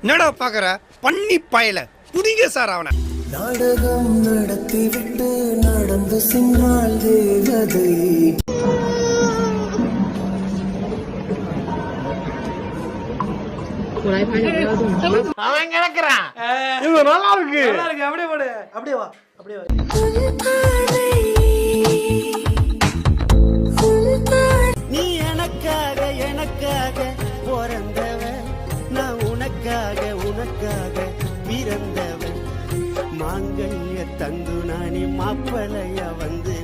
என்னடா பாக்குற பண்ணி பயல புடிங்க சார் அவனை. நாடகம் நடத்திவிட்டு நடந்து சென்றால் தேவதை. அவன் கிடக்குறான். இது நல்லா இருக்கு. அப்படியே போடு. அப்படியே வா. அப்படியே வா. நீ எனக்காக எனக்காக பிறந்தவன், நான் உனக்காக உனக்காக பிறந்தவன். மாங்கல்ய தந்து நானே மாப்பிளைய வந்து